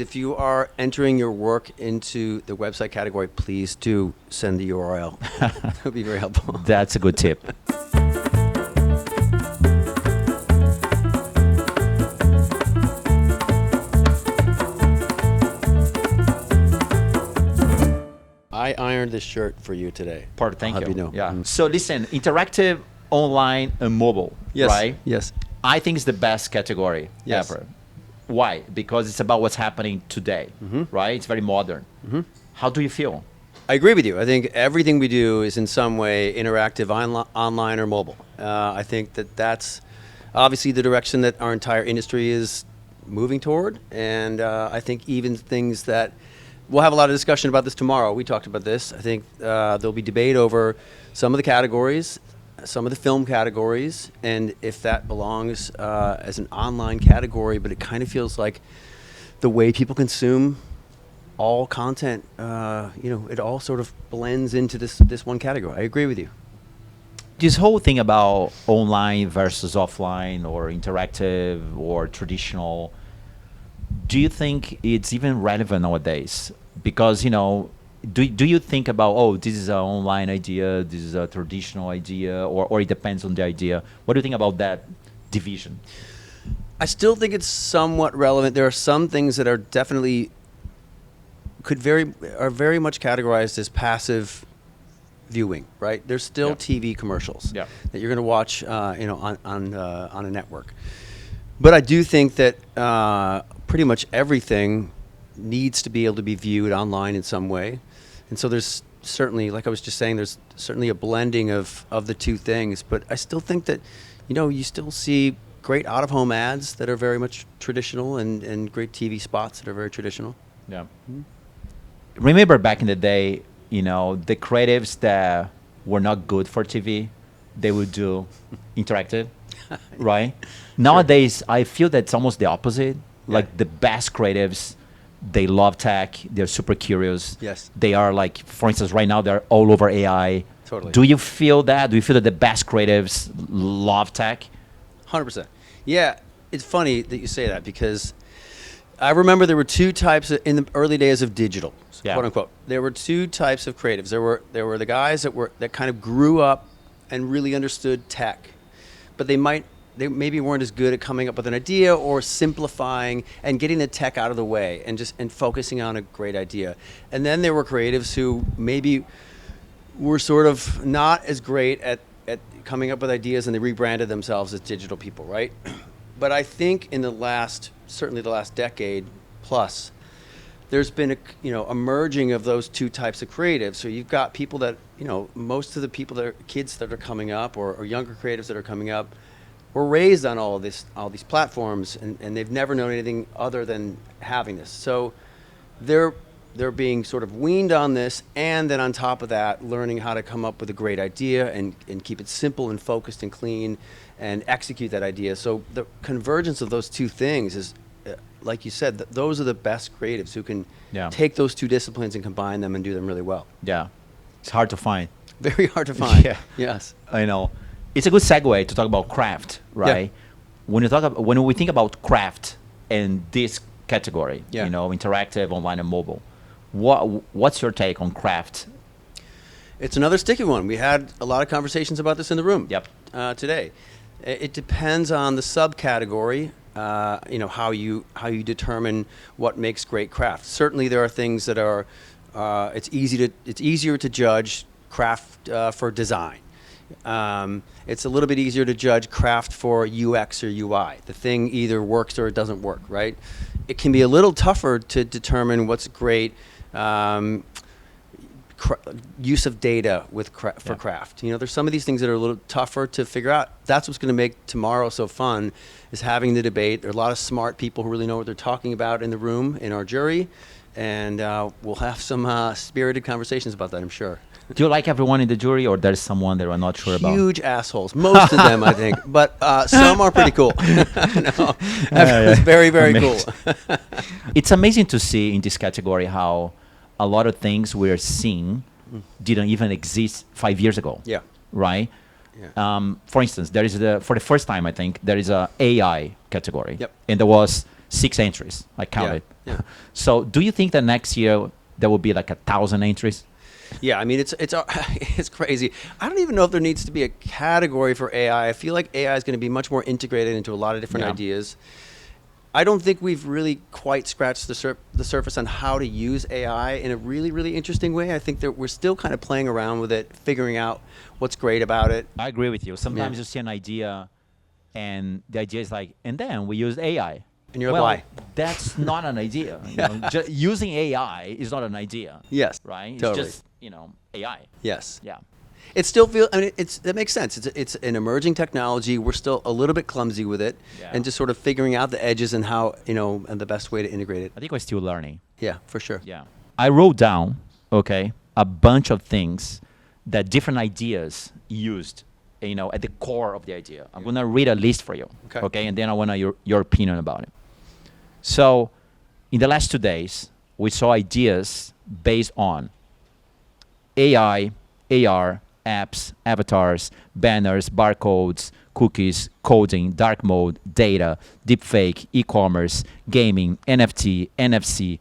If you are entering your work into the website category, please do send the URL. That would be very helpful. That's a good tip. I ironed this shirt for you today. Thank I'll you. have you know. Yeah. Mm. So listen, interactive, online, and mobile, Yes. right? Yes. I think it's the best category Yes. ever. Why? Because it's about what's happening today, right? It's very modern. How do you feel? I agree with you. I think everything we do is in some way interactive, online or mobile. I think that's obviously the direction that our entire industry is moving toward. And I think even things that we'll have a lot of discussion about this tomorrow. We talked about this. I think there'll be debate over some of the categories, some of the film categories, and if that belongs as an online category. But it kind of feels like the way people consume all content, it all sort of blends into this one category. I agree with you. This whole thing about online versus offline or interactive or traditional, do you think it's even relevant nowadays? Because, do you think about, oh, this is an online idea, this is a traditional idea, or it depends on the idea? What do you think about that division? I still think it's somewhat relevant. There are some things that are definitely are very much categorized as passive viewing, right? There's still TV commercials that you're going to watch, on a network. But I do think that pretty much everything needs to be able to be viewed online in some way. And so there's certainly, like I was just saying, there's certainly a blending of the two things. But I still think that, you still see great out-of-home ads that are very much traditional and great TV spots that are very traditional. Yeah. Remember back in the day, the creatives that were not good for TV, they would do interactive, right? Nowadays, I feel that it's almost the opposite. Like the best creatives, they love tech. They're super curious. Yes. They are like, for instance, right now they're all over AI. Totally. Do you feel that? Do you feel that the best creatives love tech? 100%. Yeah, it's funny that you say that because I remember there were two types in the early days of digital, quote unquote. There were two types of creatives. There were the guys that kind of grew up and really understood tech, but they maybe weren't as good at coming up with an idea or simplifying and getting the tech out of the way and focusing on a great idea. And then there were creatives who maybe were sort of not as great at coming up with ideas, and they rebranded themselves as digital people, right? But I think in certainly the last decade plus, there's been a merging of those two types of creatives. So you've got people that, most of the people that are kids that are coming up or younger creatives that are coming up were raised on all these platforms, and they've never known anything other than having this. So they're being sort of weaned on this, and then on top of that, learning how to come up with a great idea and keep it simple and focused and clean and execute that idea. So the convergence of those two things is, like you said, those are the best creatives who can take those two disciplines and combine them and do them really well. Yeah. It's hard to find. Very hard to find. Yeah. Yes. I know. It's a good segue to talk about craft, right? Yeah. When we think about craft and this category, interactive, online, and mobile, what's your take on craft? It's another sticky one. We had a lot of conversations about this in the room today. It depends on the subcategory, how you determine what makes great craft. Certainly there are things that are, it's easier to judge craft for design. It's a little bit easier to judge craft for UX or UI. The thing either works or it doesn't work, right? It can be a little tougher to determine what's great use of data for craft. There's some of these things that are a little tougher to figure out. That's what's going to make tomorrow so fun, is having the debate. There are a lot of smart people who really know what they're talking about in the room, in our jury, and we'll have some spirited conversations about that, I'm sure. Do you like everyone in the jury, or there's someone that we're not sure about? Huge assholes, most of them, I think, but some are pretty cool. Everyone's very, very cool. It's amazing to see in this category how a lot of things we're seeing didn't even exist 5 years ago. Yeah. Right? Yeah. For instance, for the first time, I think, there is a AI category. Yep. And there was 6 entries. I counted. Yeah. So do you think that next year there will be like 1,000 entries? Yeah, I mean, it's it's crazy. I don't even know if there needs to be a category for AI. I feel like AI is going to be much more integrated into a lot of different ideas. I don't think we've really quite scratched the surface on how to use AI in a really, really interesting way. I think that we're still kind of playing around with it, figuring out what's great about it. I agree with you. Sometimes you see an idea, and the idea is like, and then we use AI. And you're well, like, why? That's not an idea. You know, using AI is not an idea. Yes. Right? Totally. It's just, AI. Yes. Yeah. It still feels. I mean, that makes sense. It's an emerging technology. We're still a little bit clumsy with it, and just sort of figuring out the edges and how and the best way to integrate it. I think we're still learning. Yeah, for sure. Yeah. I wrote down, a bunch of things that different ideas used, at the core of the idea. I'm gonna read a list for you. Okay. And then I want your opinion about it. So, in the last 2 days, we saw ideas based on AI, AR, apps, avatars, banners, barcodes, cookies, coding, dark mode, data, deepfake, e-commerce, gaming, NFT, NFC,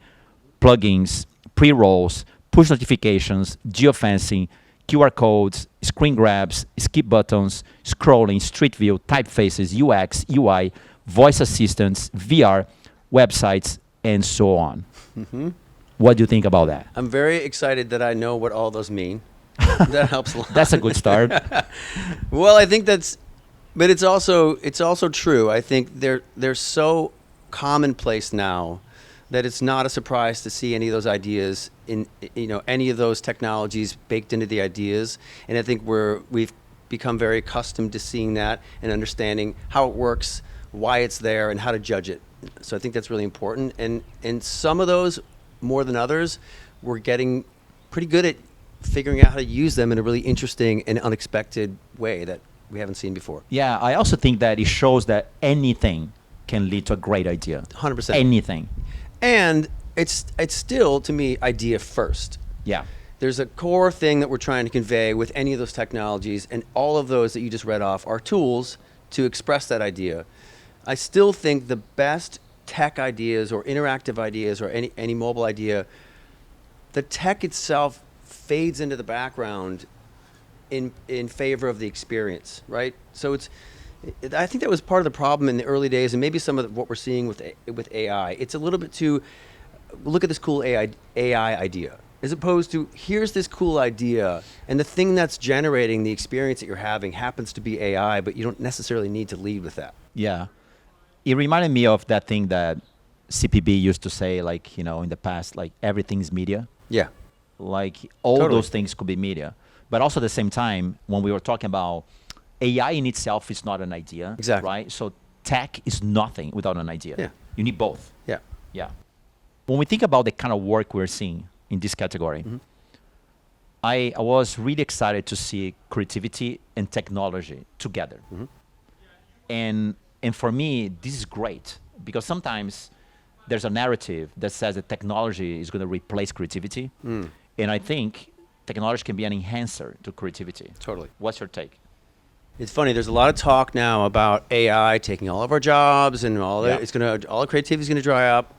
plugins, pre-rolls, push notifications, geofencing, QR codes, screen grabs, skip buttons, scrolling, street view, typefaces, UX, UI, voice assistants, VR, websites, and so on. Mm-hmm. What do you think about that? I'm very excited that I know what all those mean. That helps a lot. That's a good start. Well, I think but it's also true. I think they're so commonplace now that it's not a surprise to see any of those ideas in any of those technologies baked into the ideas. And I think we've become very accustomed to seeing that and understanding how it works, why it's there, and how to judge it. So I think that's really important. And some of those, more than others, we're getting pretty good at figuring out how to use them in a really interesting and unexpected way that we haven't seen before. Yeah, I also think that it shows that anything can lead to a great idea. 100%. Anything. And it's still, to me, idea first. Yeah. There's a core thing that we're trying to convey with any of those technologies, and all of those that you just read off are tools to express that idea. I still think the best tech ideas or interactive ideas or any mobile idea, the tech itself fades into the background in favor of the experience, right? So I think that was part of the problem in the early days, and maybe some of what we're seeing with AI. It's a little bit too, look at this cool AI idea, as opposed to here's this cool idea, and the thing that's generating the experience that you're having happens to be AI, but you don't necessarily need to lead with that. Yeah. It reminded me of that thing that CPB used to say, like, in the past, like everything's media. Yeah. Like all those things could be media. But also at the same time, when we were talking about AI in itself is not an idea. Exactly. Right? So tech is nothing without an idea. Yeah. You need both. Yeah. Yeah. When we think about the kind of work we're seeing in this category, mm-hmm. I was really excited to see creativity and technology together. Mm-hmm. And for me, this is great because sometimes there's a narrative that says that technology is going to replace creativity. Mm. And I think technology can be an enhancer to creativity. Totally. What's your take? It's funny. There's a lot of talk now about AI taking all of our jobs and all that. All the creativity is going to dry up.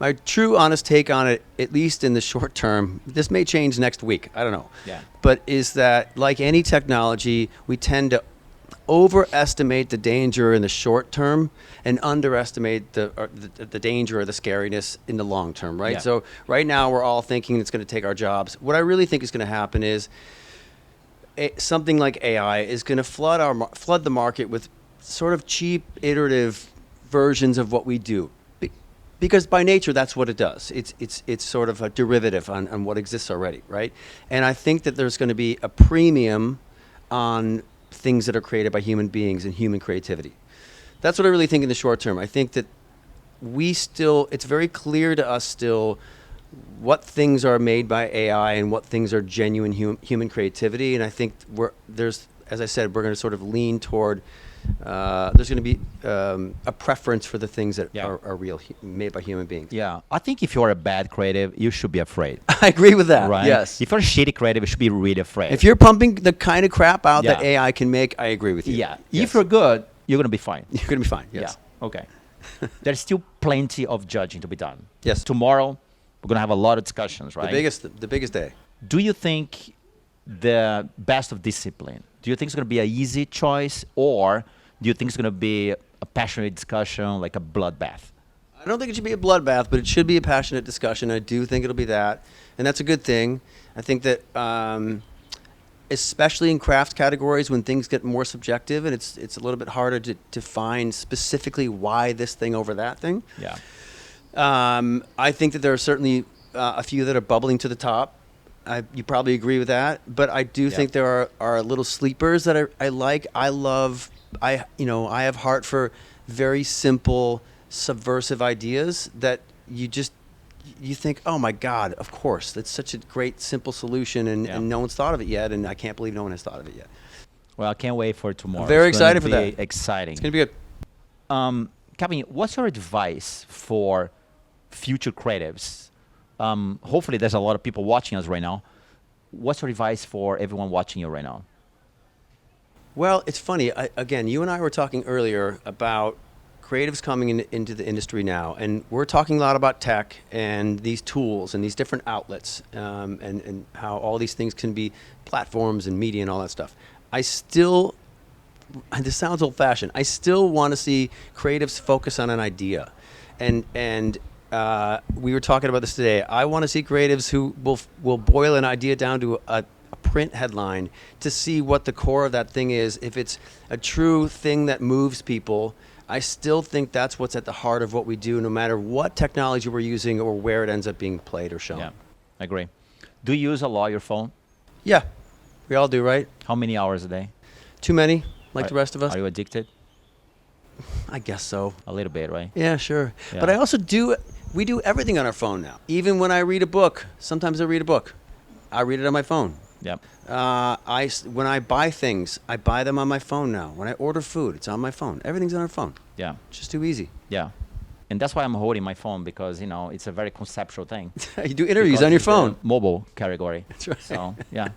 My true, honest take on it, at least in the short term, this may change next week. I don't know. Yeah. But is that like any technology, we tend to overestimate the danger in the short term and underestimate the danger or the scariness in the long term, right? Yeah. So right now we're all thinking it's going to take our jobs. What I really think is going to happen is something like AI is going to flood the market with sort of cheap, iterative versions of what we do. Because by nature, that's what it does. It's sort of a derivative on what exists already, right? And I think that there's going to be a premium on things that are created by human beings and human creativity. That's what I really think in the short term. I think that it's very clear to us still what things are made by AI and what things are genuine human creativity. And I think as I said, we're going to sort of lean toward, there's going to be a preference for the things that are real, made by human beings. Yeah. I think if you're a bad creative, you should be afraid. I agree with that. Right? Yes. If you're a shitty creative, you should be really afraid. If you're pumping the kind of crap out that AI can make, I agree with you. Yeah. Yes. If you're good, you're going to be fine. You're going to be fine. Yes. Yeah. Okay. There's still plenty of judging to be done. Yes. Tomorrow, we're going to have a lot of discussions, right? The biggest day. Do you think the best of discipline, do you think it's going to be an easy choice, or do you think it's going to be a passionate discussion, like a bloodbath? I don't think it should be a bloodbath, but it should be a passionate discussion. I do think it'll be that, and that's a good thing. I think that, especially in craft categories, when things get more subjective, and it's a little bit harder to define specifically why this thing over that thing. Yeah. I think that there are certainly a few that are bubbling to the top. You probably agree with that, but I do think there are little sleepers that I like. I have heart for very simple, subversive ideas that you think, oh my God, of course, that's such a great, simple solution, and no one's thought of it yet, and I can't believe no one has thought of it yet. Well, I can't wait for tomorrow. I'm very excited for that. Exciting. It's going to be good. Kevin, what's your advice for future creatives? Hopefully there's a lot of people watching us right now. What's your advice for everyone watching you right now? Well, it's funny. Again, you and I were talking earlier about creatives coming into the industry now, and we're talking a lot about tech and these tools and these different outlets, and how all these things can be platforms and media and all that stuff. This sounds old-fashioned. I still want to see creatives focus on an idea, and we were talking about this today. I want to see creatives who will boil an idea down to a print headline to see what the core of that thing is. If it's a true thing that moves people, I still think that's what's at the heart of what we do, no matter what technology we're using or where it ends up being played or shown. Yeah, I agree. Do you use a lot your phone? Yeah, we all do, right? How many hours a day? Too many, like the rest of us. Are you addicted? I guess so. A little bit, right? Yeah, sure. Yeah. But I also we do everything on our phone now. Even when I read a book, sometimes I read a book. I read it on my phone. Yep. When I buy things, I buy them on my phone now. When I order food, it's on my phone. Everything's on our phone. Yeah. It's just too easy. Yeah. And that's why I'm holding my phone, because, it's a very conceptual thing. You do interviews on your phone. Mobile category. That's right. So, yeah.